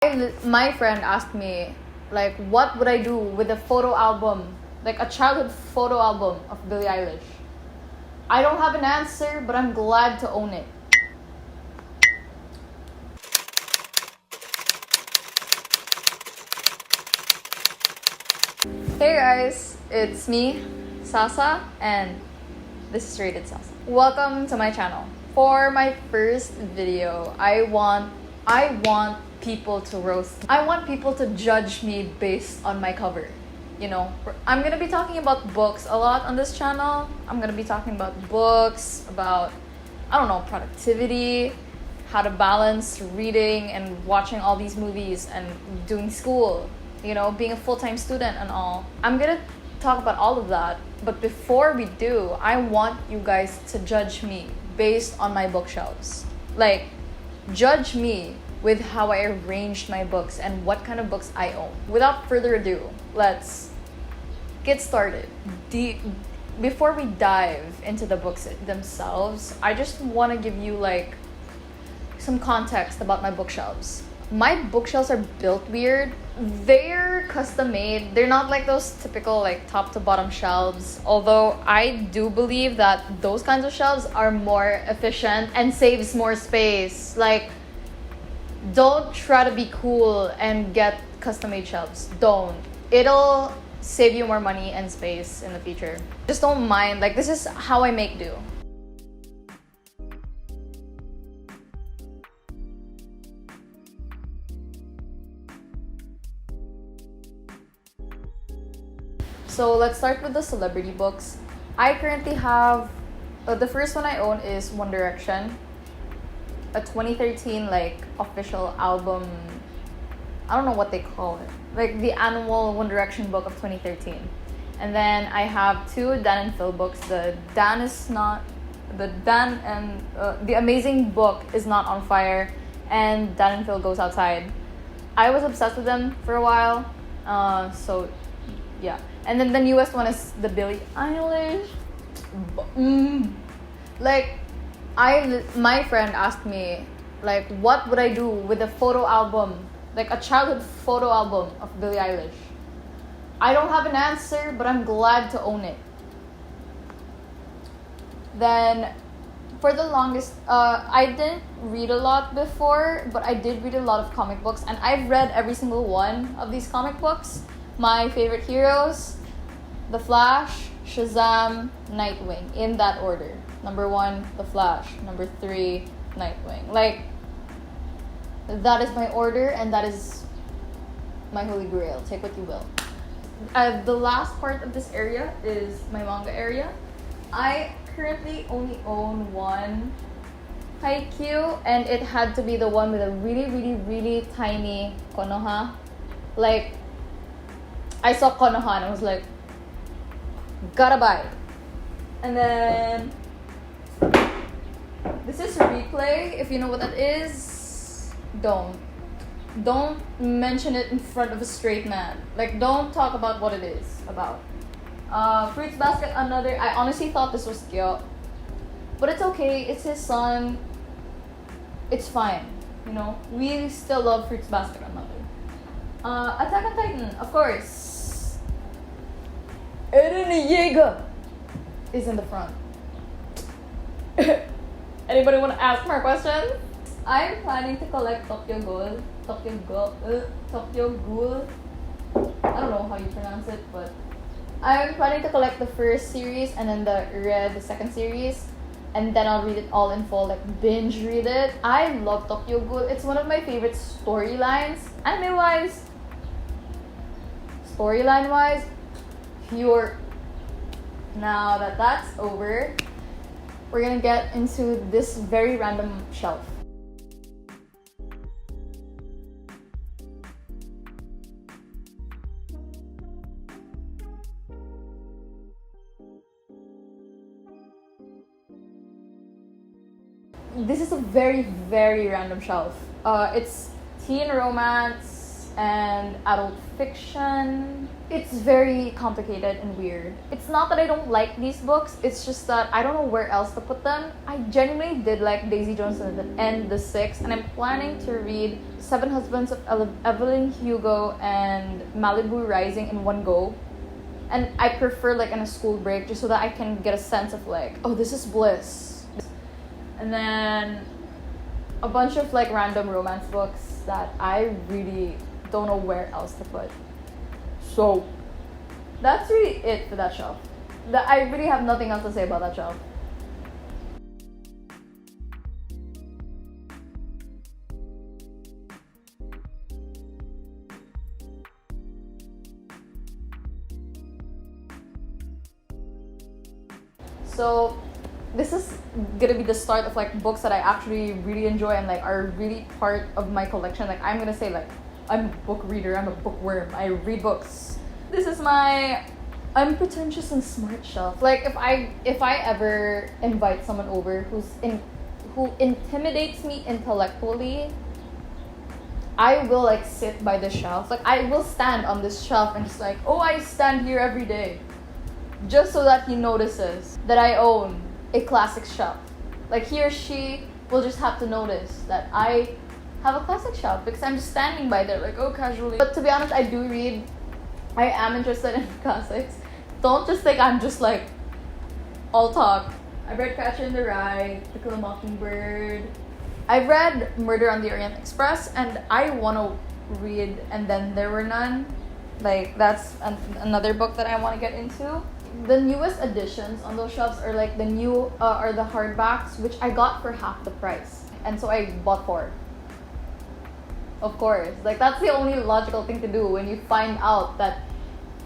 My friend asked me, like, what would I do with a photo album, like a childhood photo album of Billie Eilish? I don't have an answer, but I'm glad to own it. Hey guys, it's me, Sasa, and this is Rated Sasa. Welcome to my channel. For my first video, I want people to roast. I want people to judge me based on my cover. You know, I'm gonna be talking about books a lot on this channel. I'm gonna be talking about books, about, I don't know, productivity, how to balance reading and watching all these movies and doing school, you know, being a full-time student and all. I'm gonna talk about all of that, but before we do, I want you guys to judge me based on my bookshelves. Like, judge me with how I arranged my books and what kind of books I own. Without further ado, let's get started. Before we dive into the books themselves, I just want to give you like some context about my bookshelves. My bookshelves are built weird. They're custom made. They're not like those typical like top to bottom shelves. Although I do believe that those kinds of shelves are more efficient and saves more space. Like, don't try to be cool and get custom made shelves. Don't. It'll save you more money and space in the future. Just don't mind. Like, this is how I make do. So let's start with the celebrity books. I currently have the first one I own is One Direction, a 2013 like official album. I don't know what they call it, like the annual One Direction book of 2013. And then I have two Dan and Phil books. The Amazing Book is Not on Fire, and Dan and Phil Goes Outside. I was obsessed with them for a while, so yeah. And then the newest one is the Billie Eilish. My friend asked me, like, what would I do with a photo album, like a childhood photo album of Billie Eilish? I don't have an answer, but I'm glad to own it. Then, for the longest, I didn't read a lot before, but I did read a lot of comic books, and I've read every single one of these comic books. My favorite heroes: The Flash, Shazam, Nightwing, in that order. Number 1, The Flash. Number 3, Nightwing. Like, that is my order, and that is my holy grail. Take what you will. The last part of this area is my manga area. I currently only own one Haikyuu, and it had to be the one with a really, really, really tiny Konoha. Like, I saw Konoha and I was like, gotta buy. And then this is Replay. If you know what that is, don't mention it in front of a straight man. Like, don't talk about what it is about. Fruits Basket, another. I honestly thought this was Kyo, but it's okay. It's his son. It's fine. You know, we still love Fruits Basket, another. Attack on Titan, of course. Eren Yeager is in the front. Anybody want to ask more questions? I'm planning to collect Tokyo Ghoul. I don't know how you pronounce it, but I'm planning to collect the first series and then the second series, and then I'll read it all in full, like binge read it. I love Tokyo Ghoul. It's one of my favorite storylines. Anime-wise, storyline-wise, pure. Now that that's over, we're gonna get into this very random shelf. This is a very, very random shelf. It's teen romance, and adult fiction. It's very complicated and weird. It's not that I don't like these books, it's just that I don't know where else to put them. I genuinely did like Daisy Jones and the Six, and I'm planning to read Seven Husbands of Evelyn, Hugo, and Malibu Rising in one go. And I prefer like in a school break just so that I can get a sense of like, oh, this is bliss. And then a bunch of like random romance books that I really don't know where else to put. So that's really it for that shelf. I really have nothing else to say about that shelf. So this is gonna be the start of like books that I actually really enjoy and like are really part of my collection. Like I'm gonna say like I'm a book reader, I'm a bookworm, I read books. This is my unpretentious and smart shelf. Like if I ever invite someone over who intimidates me intellectually, I will like sit by the shelf. Like I will stand on this shelf and just like, oh, I stand here every day. Just so that he notices that I own a classic shelf. Like he or she will just have to notice that I have a classic shelf because I'm just standing by there like, oh, casually. But to be honest, I do read. I am interested in classics. Don't just think I'm just like all talk. I've read Catcher in the Rye, To Kill a Mockingbird. I've read Murder on the Orient Express, and I want to read And Then There Were None. Like that's another book that I want to get into. The newest editions on those shelves are like the new are the hardbacks, which I got for half the price, and so I bought 4. Of course, like that's the only logical thing to do when you find out that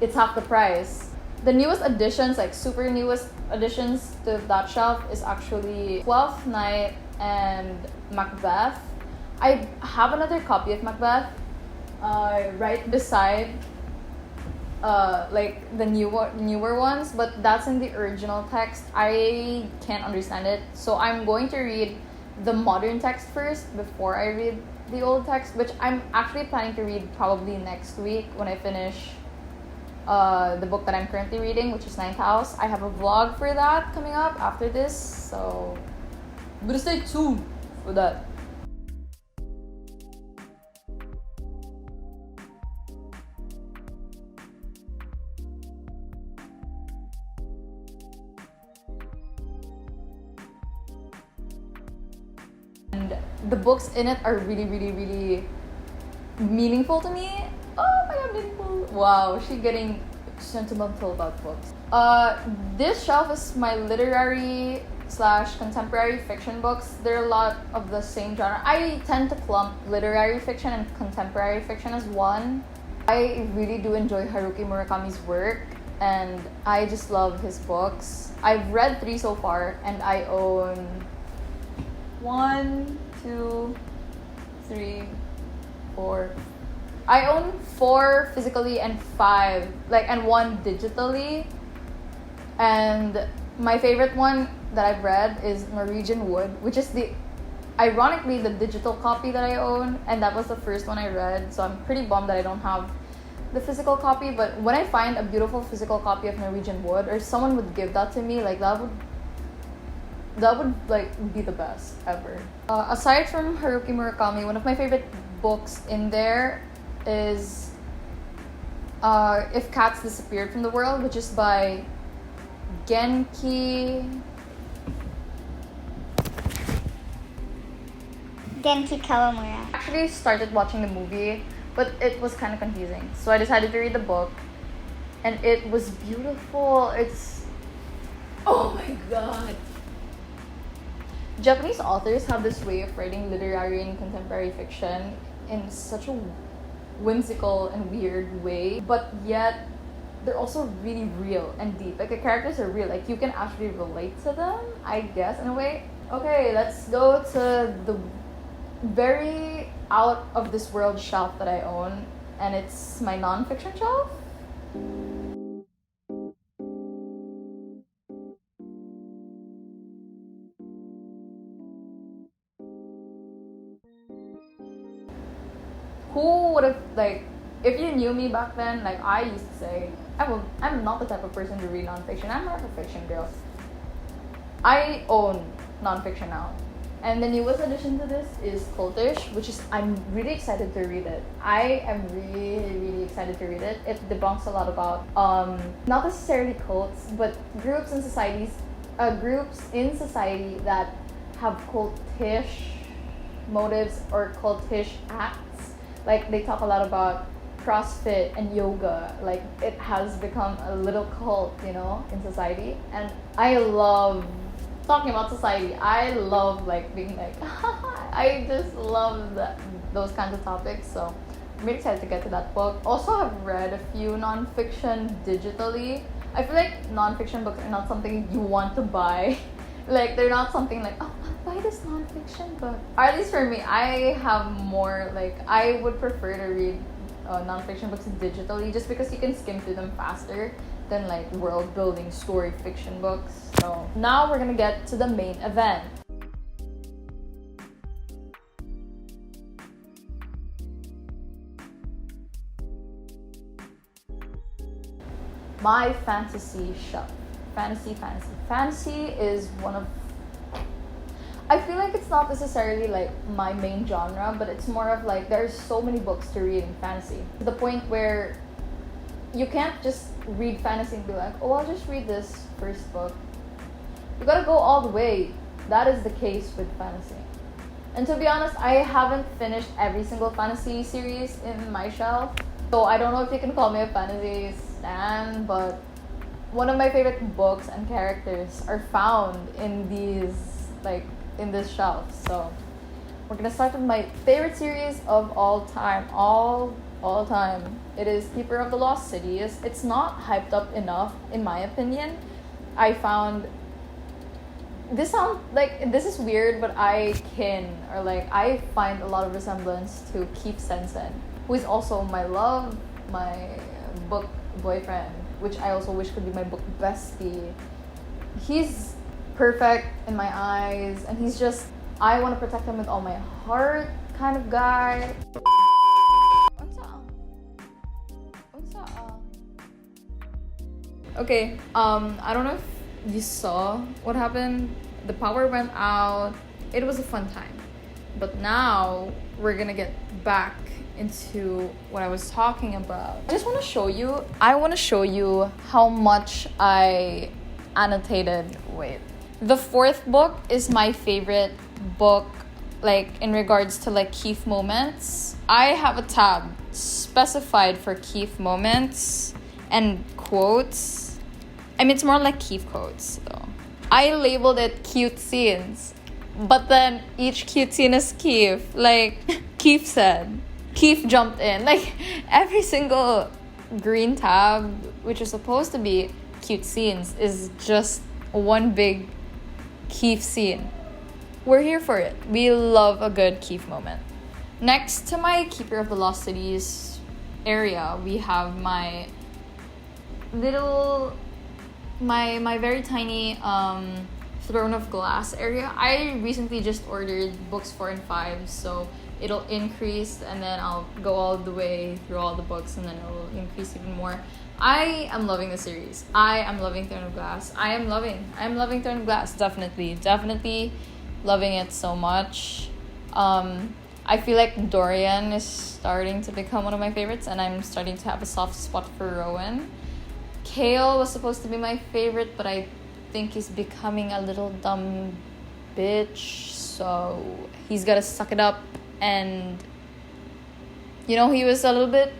it's half the price. The newest editions, like super newest additions to that shelf, is actually Twelfth Night and Macbeth. I have another copy of Macbeth right beside like the newer ones, but that's in the original text. I can't understand it, so I'm going to read the modern text first before I read the old text, which I'm actually planning to read probably next week when I finish the book that I'm currently reading, which is Ninth House. I have a vlog for that coming up after this, so but stay tuned for that. And the books in it are really, really, really meaningful to me. Oh my god, meaningful. Wow, she's getting sentimental about books. This shelf is my literary / contemporary fiction books. They're a lot of the same genre. I tend to clump literary fiction and contemporary fiction as one. I really do enjoy Haruki Murakami's work, and I just love his books. I've read 3 so far, and I own 1, 2, 3, 4. I own 4 physically and 5, and 1 digitally. And my favorite one that I've read is Norwegian Wood, which is ironically the digital copy that I own, and that was the first one I read. So I'm pretty bummed that I don't have the physical copy. But when I find a beautiful physical copy of Norwegian Wood, or someone would give that to me, that would be the best ever. Aside from Haruki Murakami, one of my favorite books in there is If Cats Disappeared from the World, which is by Genki Kawamura. I actually started watching the movie, but it was kind of confusing. So I decided to read the book, and it was beautiful. Oh my god. Japanese authors have this way of writing literary and contemporary fiction in such a whimsical and weird way, but yet they're also really real and deep. Like the characters are real. Like you can actually relate to them, I guess, in a way. Okay, let's go to the very out of this world shelf that I own, and it's my non-fiction shelf. Who Who would have, like, if you knew me back then, like, I used to say, I'm not the type of person to read nonfiction. I'm not a fiction girl. I own nonfiction now. And the newest addition to this is Cultish, which is, I'm really excited to read it. I am really, really excited to read it. It debunks a lot about, not necessarily cults, but groups in society that have cultish motives or cultish acts. Like, they talk a lot about CrossFit and yoga. Like, it has become a little cult, you know, in society. And I love talking about society. I love, like, being like, I just love those kinds of topics. So I'm really excited to get to that book. Also, I've read a few nonfiction digitally. I feel like nonfiction books are not something you want to buy. Like, they're not something like, oh, buy this nonfiction book. Or at least for me, I have more, like, I would prefer to read nonfiction books digitally just because you can skim through them faster than, like, world building story fiction books. So now we're gonna get to the main event. My fantasy shelf. Fantasy is one of, I feel like it's not necessarily like my main genre, but it's more of like there's so many books to read in fantasy to the point where you can't just read fantasy and be like, oh, I'll just read this first book. You gotta go all the way. That is the case with fantasy. And to be honest, I haven't finished every single fantasy series in my shelf, so I don't know if you can call me a fantasy stan, but one of my favorite books and characters are found in this shelf. So we're gonna start with my favorite series of all time. All time. It is Keeper of the Lost Cities. It's not hyped up enough, in my opinion. I found this is weird, but I find a lot of resemblance to Keith Sensen, who is also my book boyfriend, which I also wish could be my book bestie. He's perfect in my eyes, and he's just, I want to protect him with all my heart kind of guy. Okay, I don't know if you saw what happened. The power went out. It was a fun time. But now we're gonna get back into what I was talking about. I want to show you how much I annotated. Wait. The fourth book is my favorite book, like, in regards to, like, Keith moments. I have a tab specified for Keith moments and quotes. I mean, it's more like Keith quotes, though. I labeled it cute scenes, but then each cute scene is Keith. Like, Keith said. Keith jumped in. Like, every single green tab, which is supposed to be cute scenes, is just one big Keith scene. We're here for it. We love a good Keith moment. Next to my Keeper of the Lost Cities area, we have my very tiny Throne of Glass area. I recently just ordered books 4 and 5, so it'll increase, and then I'll go all the way through all the books, and then it'll increase even more. I am loving the series. I am loving Throne of Glass. I am loving Throne of Glass. Definitely loving it so much. I feel like Dorian is starting to become one of my favorites, and I'm starting to have a soft spot for Rowan. Kale was supposed to be my favorite, but I think he's becoming a little dumb bitch, so he's gotta suck it up. And he's a little bit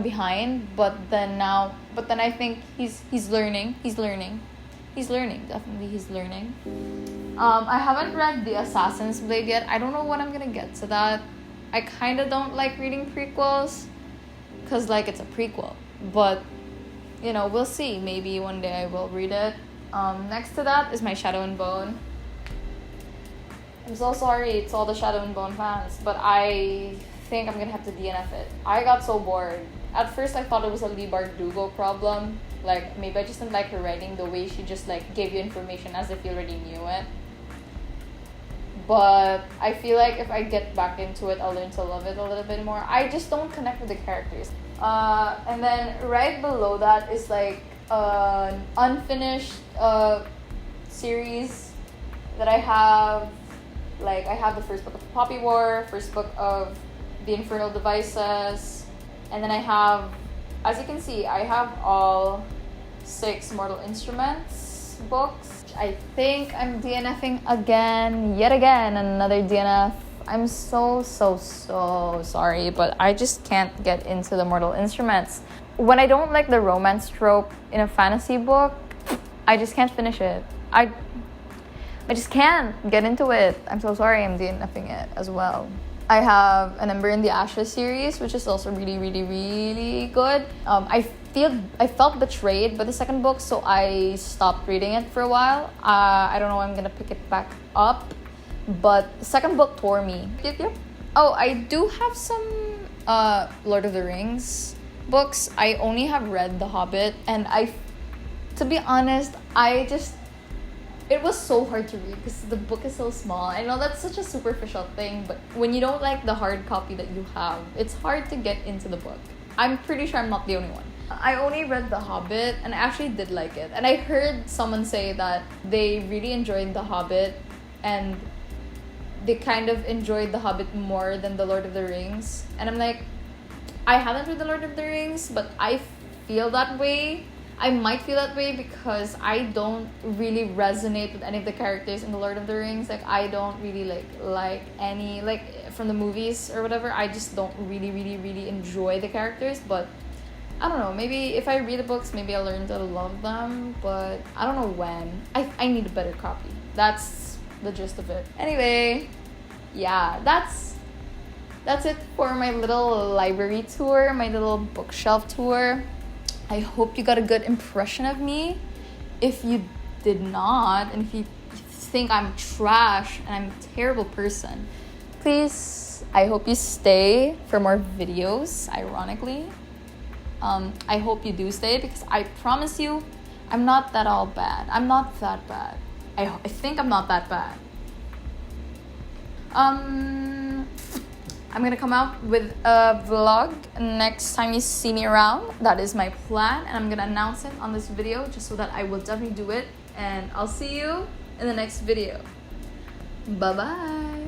behind, but then I think he's learning. Definitely he's learning. I haven't read The Assassin's Blade yet. I don't know when I'm gonna get to that. I kind of don't like reading prequels because, like, it's a prequel, but we'll see. Maybe one day I will read it. Next to that is my Shadow and Bone. I'm so sorry to all the Shadow and Bone fans, but I think I'm gonna have to DNF it. I got so bored. At first, I thought it was a Leigh Bardugo problem. Like, maybe I just didn't like her writing, the way she just, like, gave you information as if you already knew it. but I feel like if I get back into it, I'll learn to love it a little bit more. I just don't connect with the characters. And then right below that is like an unfinished series that I have. Like, I have the first book of Poppy War, first book of The Infernal Devices, and then I have, as you can see, I have all 6 Mortal Instruments books. I think I'm DNFing again, yet again, another DNF. I'm so sorry, but I just can't get into the Mortal Instruments. When I don't like the romance trope in a fantasy book, I just can't finish it. I just can't get into it. I'm so sorry, I'm DNFing it as well. I have an Ember in the Ashes series, which is also really good. I felt betrayed by the second book, so I stopped reading it for a while. I don't know when I'm gonna pick it back up, but the second book tore me. Yep. Oh, I do have some Lord of the Rings books. I only have read The Hobbit, and to be honest, it was so hard to read because the book is so small. I know that's such a superficial thing, but when you don't like the hard copy that you have, it's hard to get into the book. I'm pretty sure I'm not the only one. I only read The Hobbit, and I actually did like it. And I heard someone say that they really enjoyed The Hobbit, and they kind of enjoyed The Hobbit more than The Lord of the Rings. And I'm like, I haven't read The Lord of the Rings, but I feel that way. I might feel that way because I don't really resonate with any of the characters in The Lord of the Rings. Like, I don't really like any, like, from the movies or whatever. I just don't really enjoy the characters. But I don't know, maybe if I read the books, maybe I'll learn to love them. But I don't know when. I need a better copy. That's the gist of it. Anyway, yeah, that's it for my little library tour, my little bookshelf tour. I hope you got a good impression of me. If you did not, and if you think I'm trash and I'm a terrible person, please, I hope you stay for more videos, ironically. I hope you do stay because I promise you, I'm not that all bad. I'm not that bad. I think I'm not that bad. I'm gonna come out with a vlog next time you see me around. That is my plan, and I'm gonna announce it on this video just so that I will definitely do it. And I'll see you in the next video. Bye bye.